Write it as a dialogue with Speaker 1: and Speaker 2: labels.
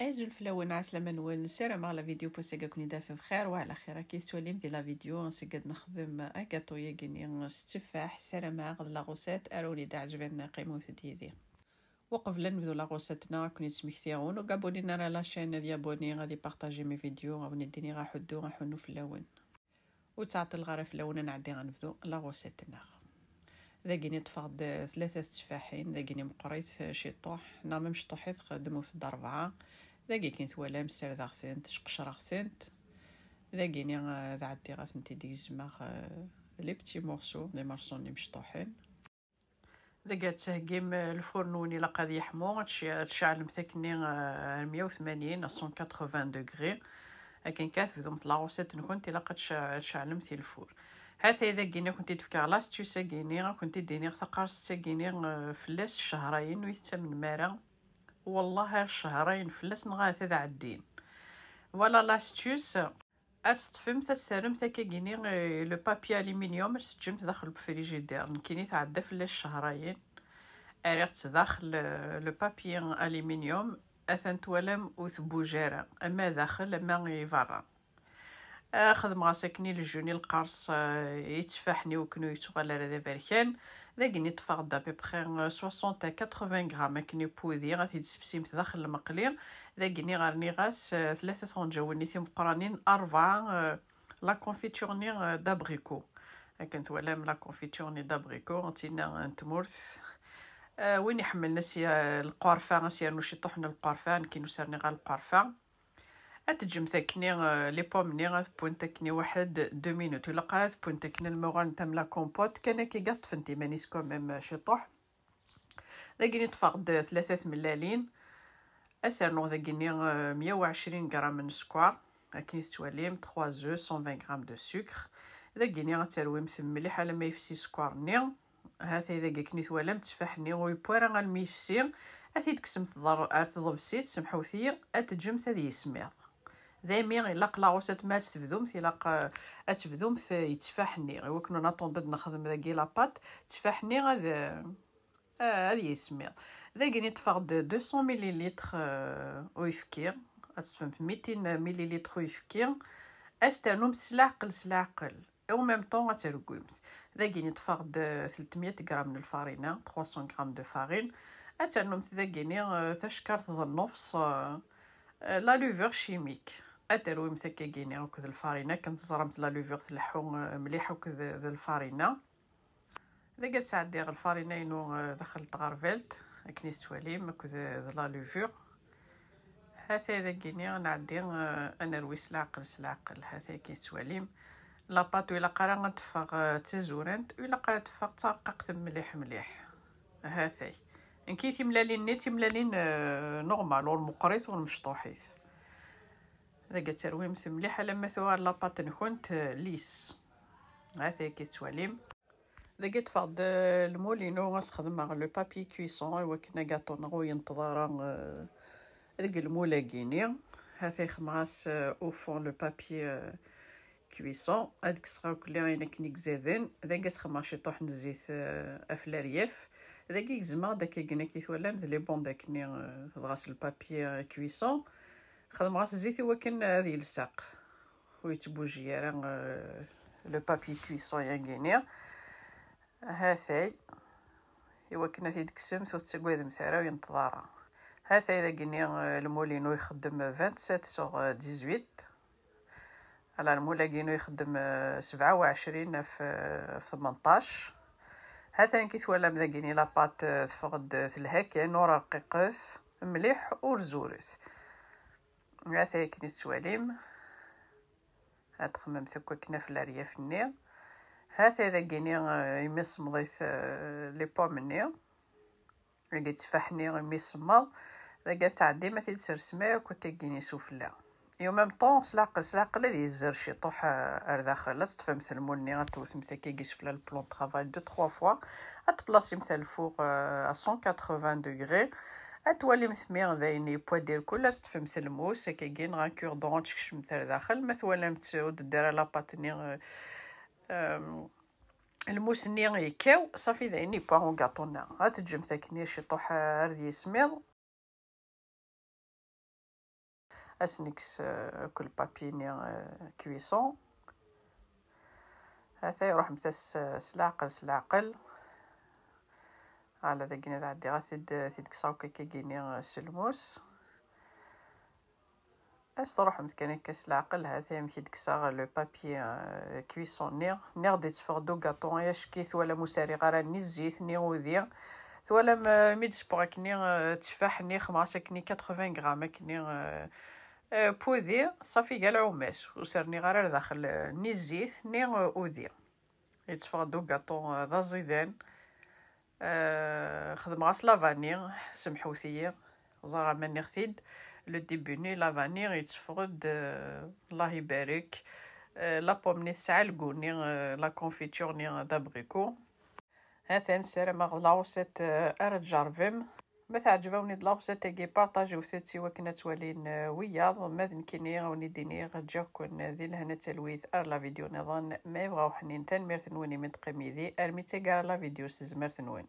Speaker 1: ازول الفلاون عسلامة نوال نسير مع لا فيديو بوسيقا كوني دافع بخير وعلى خير. كي تولي مدي لا فيديو نسقد نخدم اكاطو ياكيني ستفاح سلامة غد لاغوسات اروني دا عجبنا قيمو ديدي. وقبل نبدو لاغوساتنا كوني تسميكتيون وقابوني نرى لاشين ديال ابوني غادي بارطاجي مي فيديو غادي نديني غاحدو غنحنو فلاون وتعطي الغرا فلاون نعدي غنبدو لاغوساتنا. ذاكيني تفقد 3 تفاحين ذاكيني مقريت شيطوح نا ميم شطوحيت خدمو في 4 ذاكي كاين تولا مسير داغسنت شقشرا غسنت ذاكيني ذا عدي غاسنتي ديزما لي بتي مورسو دي مارسون لي مشطوحين ذاك تهكيم الفرنوني لا قاد يحمو تشعل مثكني 180 180 دوغري لكن كاتفدو مثل لاغوسيت كنتي لا قد تشعل مثل الفور. هذا اذا كيني كنتي تفكر لاستيوس كيني كنتي ديني ثقارس كيني فلاس شهرين ويتمن مارا والله الشهرين فلاس نغاث ذا عدين ولا لاستيوس استفهم تسرم كيني لو بابي الومنيوم سجمت داخل الفريجيدير كيني تعدى فلاس شهرين اريت داخل لو بابي الومنيوم اثنت ولم وثبوجاره اما داخل اما يفرا خدم غاسكني لجوني القرص يتفاحني وكنو يتغلى هذا بركان ذاكني تفقد ببخي 60 80 غرام كني بودي غادي تسفسيم داخل المقلي ذاكني غارني غاس 3 طنجاوني ثم قرانين 4 لا كونفيتورني دابريكو كنت ولا لا كونفيتورني دابريكو تينا نتمورث وين يحمل نسي القرفه غاسير نوشي طحنا القرفه كي نسرني غا القرفه اتجم ثكني لي بومني غتبون تكني واحد 2 مينوت ولا قرات بون تكني المغان تم لا كومبوت كان كي قط فنتي مانيس كوميم شطوح ذاكني تفقد 3 ملالين اسر نو ذاكني 120 غرام من السكر كني تواليم 3 زو 120 غرام دو سكر ذاكني غتروي مليح على ما يفسي سكرني هذا اذا كني توالم تفاحني ويبوارا غالميفسي اثي تقسم تضبسيت سمحوثي اتجم ثدي يسميض ذايمي الا قلاوسات ما تفدوم الا اتفدوم يتفاحني غير كنا ناطون بد نخدم داكي لاباط تفاحني هذا يسميض ذاكني تفقد 200 مليلتر ويفكي اتفهم 200 مليلتر ويفكي استنوم سلاقل او ميم طون غتركومت ذاكيني تفقد 300 غرام من الفارينه 300 غرام دو فارين اتنومت ذاكيني تشكرت النص لا لوفور شيميك اتروي مسكا كيني وكذا الفارينه كنت زرمت لا لوفور تلحو مليح وكذا الفارينه ذاك تعدي الفارينه ينو دخلت غارفيلت كني تواليم كذا لا لوفور هذا ذاكيني نعدي انا رويس العقل هذا كي تواليم لاباط ولا قرا غتفغ تزورنت ولا قرا تفغ ترققت مليح هذا كي ملالين نيتي ملالين نورمال والمقريط والمشطوحيت ذاك ترويم مليح لما ثوار لاباط نكونت ليس هذا كي تواليم ذاك تفقد المولينو غنخدم مع لو بابي كويسون وكنا كاطو نغو ينتظر ذاك المولاكيني هذا خماس او فون لو بابي كويسون هاديك الصغار كلها انا كنيك زادن ذاك خماشي طوح نزيت افلاريف ذاك يزما داك كنا كيتولى مثل لي بون داكني غاسل البابي كويسون خدم غاس الزيت هو كان هذه الساق ويتبوجي راه لو بابي كويسون يانغينيا هاثاي هو كنا في ديك السمت وتسقويد مثارا وينتظارا هاثاي اذا قلنا المولينو يخدم 27 سوغ 18 على المولاكينو يخدم 27 في 18 هذا كي تولا مذاكيني لاباط تفقد ثلهاك نور رقيقث مليح ورزورث هذا كني تواليم هاد خمم ثكو كنا في الارياف النير هذا اذا كيني يمس مضيث لي بومني اللي تفاحني يمس مض ذاك تعدي مثل سرسمه كنت كيني سوفلا يوم ميم طون سلاقل هذه الزر شي طوح رداخل تفهم مثل المولني غتوث مثل كيجيش في البلون طرافاي 2 3 فوا غتبلاصي مثل الفوق 180 دوغري اتولي مثمير ذايني بوا ديال كل تفهم مثل الموس كيجين غا كوردون تشكش مثل داخل مثلا متود دير لاباطني الموس ني يكاو صافي ذايني بوا غاطونا غتجم ثاكني شي طوح ردي سمير اسنيكس كل بابيني كويسون. هذا يروح متاس سلاقل على ذاكينا عندي غا ثيد كساو كيكيني سلموس تروح متكاني كاس العقل. هذا يمشي دكسا لو بابي كويسون نيغ دي تفردو كاطون يشكيث ولا مساري غير الزيت ني وذي ولا ميد سبوغ ني تفاح ني خماسك ني 80 غرام كني بوذي صافي كاع العماس وسرني غير داخل ني الزيت ني وذي يتفردو كاطون ذا زيدان. خدم غاس لافاني سمحوثيه زرا ماني غثيد لو ديبوني لافاني يتفرد الله يبارك. لا بوم ني سالكو ني لا كونفيتور ني دابريكو. هاثان سلام غلاوسات ارجارفم ما تعجبوني دلاوسات كي بارطاجيو ثاتي وكنا توالين وياض ماذن كيني غوني ديني غجاكون ذي لهنا تلويث لا فيديو نظن ما يبغاو حنين تنمير ثنوني من تقميذي ارمي تيقار لا فيديو سزمر ثنوين.